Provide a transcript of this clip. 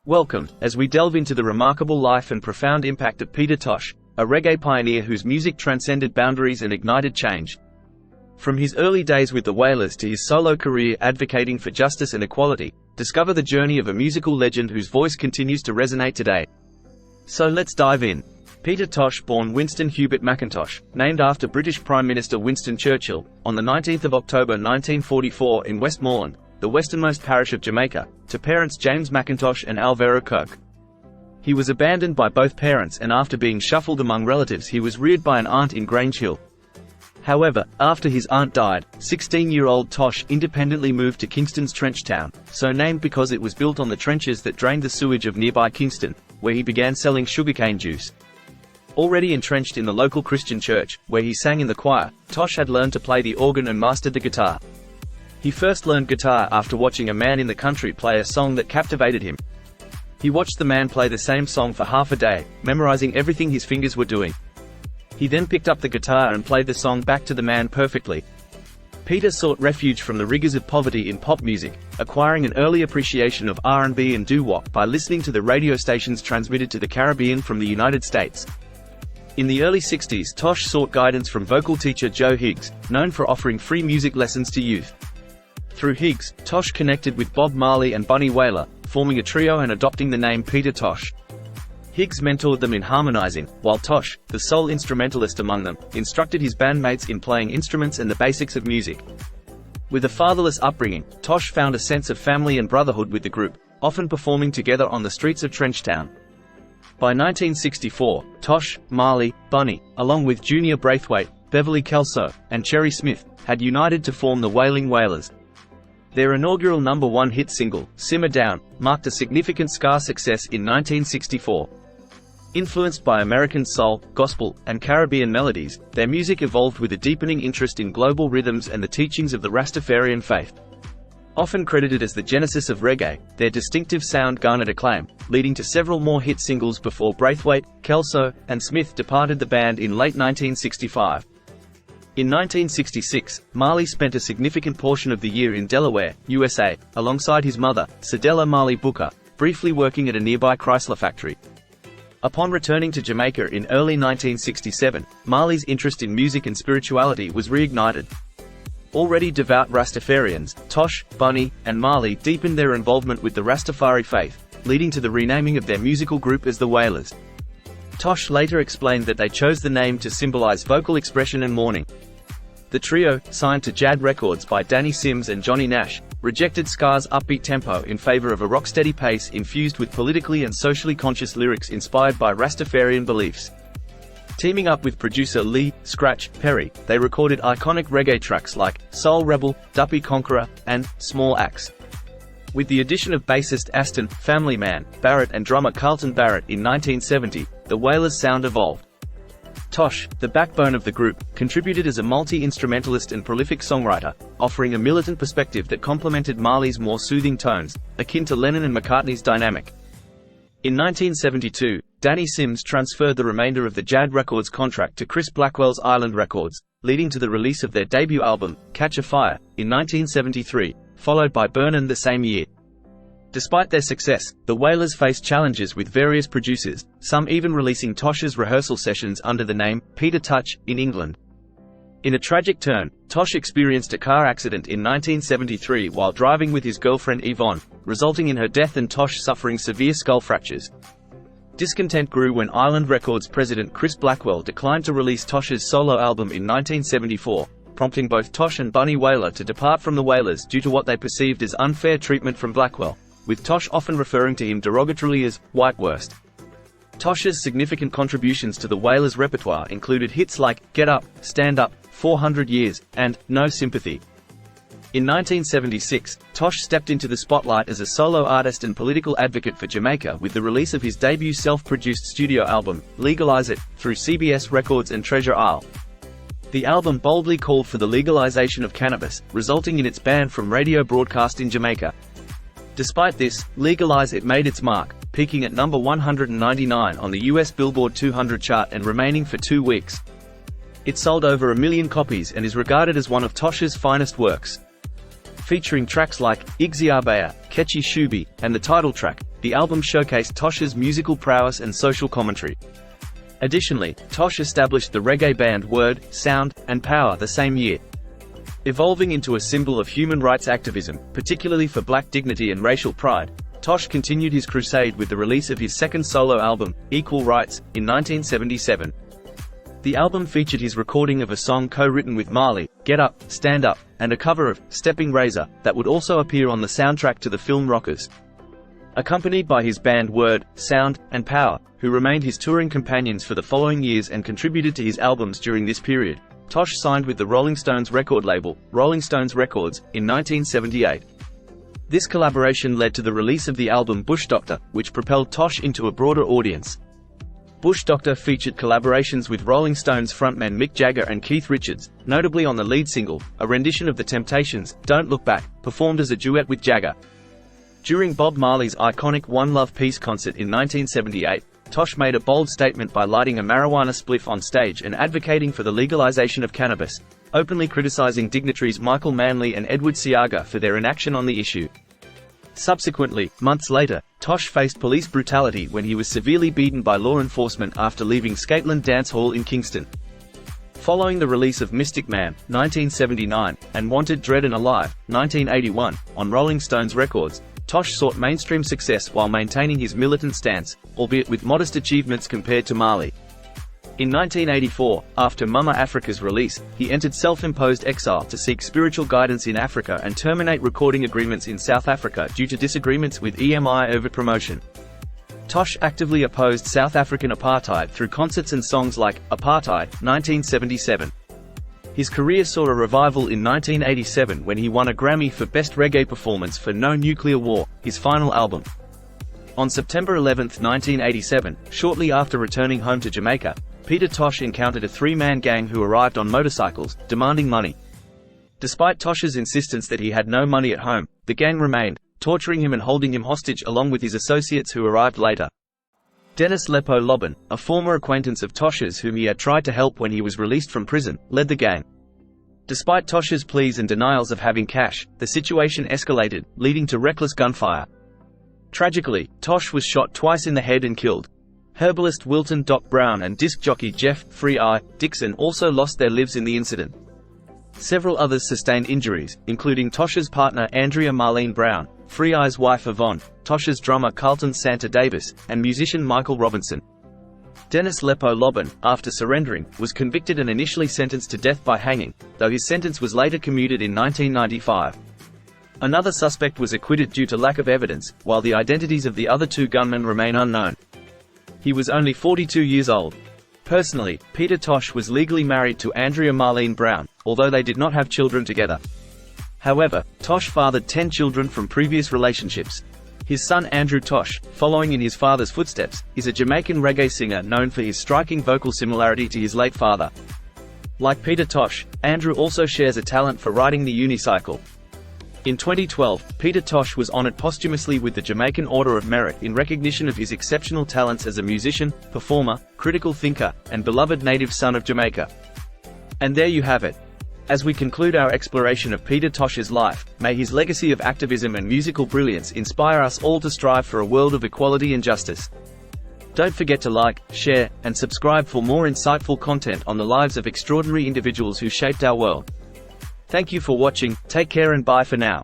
Welcome, as we delve into the remarkable life and profound impact of Peter Tosh, a reggae pioneer whose music transcended boundaries and ignited change. From his early days with the Wailers to his solo career advocating for justice and equality, discover the journey of a musical legend whose voice continues to resonate today. So let's dive in. Peter Tosh, born Winston Hubert Mackintosh, named after British Prime Minister Winston Churchill, on the 19th of October 1944 in Westmoreland, the westernmost parish of Jamaica, to parents James Mackintosh and Alvera Kirk. He was abandoned by both parents, and after being shuffled among relatives he was reared by an aunt in Grange Hill. However, after his aunt died, 16-year-old Tosh independently moved to Kingston's Trench Town, so named because it was built on the trenches that drained the sewage of nearby Kingston, where he began selling sugarcane juice. Already entrenched in the local Christian church, where he sang in the choir, Tosh had learned to play the organ and mastered the guitar. He first learned guitar after watching a man in the country play a song that captivated him. He watched the man play the same song for half a day, memorizing everything his fingers were doing. He then picked up the guitar and played the song back to the man perfectly. Peter sought refuge from the rigors of poverty in pop music, acquiring an early appreciation of R&B and doo-wop by listening to the radio stations transmitted to the Caribbean from the United States. In the early 60s, Tosh sought guidance from vocal teacher Joe Higgs, known for offering free music lessons to youth. Through Higgs, Tosh connected with Bob Marley and Bunny Wailer, forming a trio and adopting the name Peter Tosh. Higgs mentored them in harmonizing, while Tosh, the sole instrumentalist among them, instructed his bandmates in playing instruments and the basics of music. With a fatherless upbringing, Tosh found a sense of family and brotherhood with the group, often performing together on the streets of Trenchtown. By 1964, Tosh, Marley, Bunny, along with Junior Braithwaite, Beverly Kelso, and Cherry Smith, had united to form the Wailing Wailers. Their inaugural #1 hit single, Simmer Down, marked a significant ska success in 1964. Influenced by American soul, gospel, and Caribbean melodies, their music evolved with a deepening interest in global rhythms and the teachings of the Rastafarian faith. Often credited as the genesis of reggae, their distinctive sound garnered acclaim, leading to several more hit singles before Braithwaite, Kelso, and Smith departed the band in late 1965. In 1966, Marley spent a significant portion of the year in Delaware, USA, alongside his mother, Cedella Marley Booker, briefly working at a nearby Chrysler factory. Upon returning to Jamaica in early 1967, Marley's interest in music and spirituality was reignited. Already devout Rastafarians, Tosh, Bunny, and Marley deepened their involvement with the Rastafari faith, leading to the renaming of their musical group as the Wailers. Tosh later explained that they chose the name to symbolize vocal expression and mourning. The trio, signed to Jad Records by Danny Sims and Johnny Nash, rejected ska's upbeat tempo in favor of a rocksteady pace infused with politically and socially conscious lyrics inspired by Rastafarian beliefs. Teaming up with producer Lee "Scratch" Perry, they recorded iconic reggae tracks like Soul Rebel, Duppy Conqueror, and Small Axe. With the addition of bassist Aston "Family Man" Barrett and drummer Carlton Barrett in 1970, the Wailers' sound evolved. Tosh, the backbone of the group, contributed as a multi-instrumentalist and prolific songwriter, offering a militant perspective that complemented Marley's more soothing tones, akin to Lennon and McCartney's dynamic. In 1972, Danny Sims transferred the remainder of the Jad Records contract to Chris Blackwell's Island Records, leading to the release of their debut album, Catch a Fire, in 1973, followed by Burnin' the same year. Despite their success, the Wailers faced challenges with various producers, some even releasing Tosh's rehearsal sessions under the name Peter Tosh in England. In a tragic turn, Tosh experienced a car accident in 1973 while driving with his girlfriend Yvonne, resulting in her death and Tosh suffering severe skull fractures. Discontent grew when Island Records president Chris Blackwell declined to release Tosh's solo album in 1974, prompting both Tosh and Bunny Wailer to depart from the Wailers due to what they perceived as unfair treatment from Blackwell, with Tosh often referring to him derogatorily as "white worst." Tosh's significant contributions to the Wailers' repertoire included hits like Get Up, Stand Up, 400 Years, and No Sympathy. In 1976, Tosh stepped into the spotlight as a solo artist and political advocate for Jamaica with the release of his debut self-produced studio album, Legalize It, through CBS Records and Treasure Isle. The album boldly called for the legalization of cannabis, resulting in its ban from radio broadcast in Jamaica. Despite this, Legalize It made its mark, peaking at number 199 on the US Billboard 200 chart and remaining for 2 weeks. It sold over 1 million copies and is regarded as one of Tosh's finest works. Featuring tracks like Ixiabaya, Kechi Shubi, and the title track, The album showcased Tosh's musical prowess and social commentary. Additionally, Tosh established the reggae band Word, Sound, and Power the same year. Evolving into a symbol of human rights activism, particularly for black dignity and racial pride, Tosh continued his crusade with the release of his second solo album, Equal Rights, in 1977. The album featured his recording of a song co-written with Marley, Get Up, Stand Up, and a cover of Stepping Razor that would also appear on the soundtrack to the film Rockers. Accompanied by his band Word, Sound, and Power, who remained his touring companions for the following years and contributed to his albums during this period, Tosh signed with the Rolling Stones record label, Rolling Stones Records, in 1978. This collaboration led to the release of the album Bush Doctor, which propelled Tosh into a broader audience. Bush Doctor featured collaborations with Rolling Stones frontmen Mick Jagger and Keith Richards, notably on the lead single, a rendition of The Temptations' Don't Look Back, performed as a duet with Jagger. During Bob Marley's iconic One Love Peace concert in 1978, Tosh made a bold statement by lighting a marijuana spliff on stage and advocating for the legalization of cannabis, openly criticizing dignitaries Michael Manley and Edward Seaga for their inaction on the issue. Subsequently, months later, Tosh faced police brutality when he was severely beaten by law enforcement after leaving Skateland Dance Hall in Kingston. Following the release of Mystic Man, 1979, and Wanted Dread and Alive, 1981, on Rolling Stones Records, Tosh sought mainstream success while maintaining his militant stance, albeit with modest achievements compared to Marley. In 1984, after Mama Africa's release, he entered self-imposed exile to seek spiritual guidance in Africa and terminate recording agreements in South Africa due to disagreements with EMI over promotion. Tosh actively opposed South African apartheid through concerts and songs like Apartheid, 1977. His career saw a revival in 1987 when he won a Grammy for Best Reggae Performance for No Nuclear War, his final album. On September 11, 1987, shortly after returning home to Jamaica, Peter Tosh encountered a three-man gang who arrived on motorcycles, demanding money. Despite Tosh's insistence that he had no money at home, the gang remained, torturing him and holding him hostage along with his associates who arrived later. Dennis Lepo Lobban, a former acquaintance of Tosh's whom he had tried to help when he was released from prison, led the gang. Despite Tosh's pleas and denials of having cash, the situation escalated, leading to reckless gunfire. Tragically, Tosh was shot twice in the head and killed. Herbalist Wilton Doc Brown and disc jockey Jeff "Free Eye" Dixon also lost their lives in the incident. Several others sustained injuries, including Tosh's partner Andrea Marlene Brown, Free Eye's wife Yvonne, Tosh's drummer Carlton Santa Davis, and musician Michael Robinson. Dennis Lepo Lobban, after surrendering, was convicted and initially sentenced to death by hanging, though his sentence was later commuted in 1995. Another suspect was acquitted due to lack of evidence, while the identities of the other two gunmen remain unknown. He was only 42 years old. Personally, Peter Tosh was legally married to Andrea Marlene Brown, although they did not have children together. However, Tosh fathered 10 children from previous relationships. His son Andrew Tosh, following in his father's footsteps, is a Jamaican reggae singer known for his striking vocal similarity to his late father. Like Peter Tosh, Andrew also shares a talent for riding the unicycle. In 2012, Peter Tosh was honored posthumously with the Jamaican Order of Merit in recognition of his exceptional talents as a musician, performer, critical thinker, and beloved native son of Jamaica. And there you have it. As we conclude our exploration of Peter Tosh's life, may his legacy of activism and musical brilliance inspire us all to strive for a world of equality and justice. Don't forget to like, share, and subscribe for more insightful content on the lives of extraordinary individuals who shaped our world. Thank you for watching, take care and bye for now.